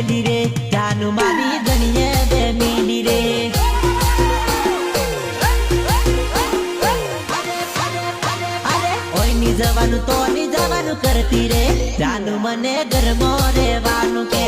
મેલી રે જાનુ મારી ધણીએ બે મેલી રે ઓયની જવાનું તો ની જવાનું કરતી રે જાનુ મને ઘરમાં રહેવાનું કે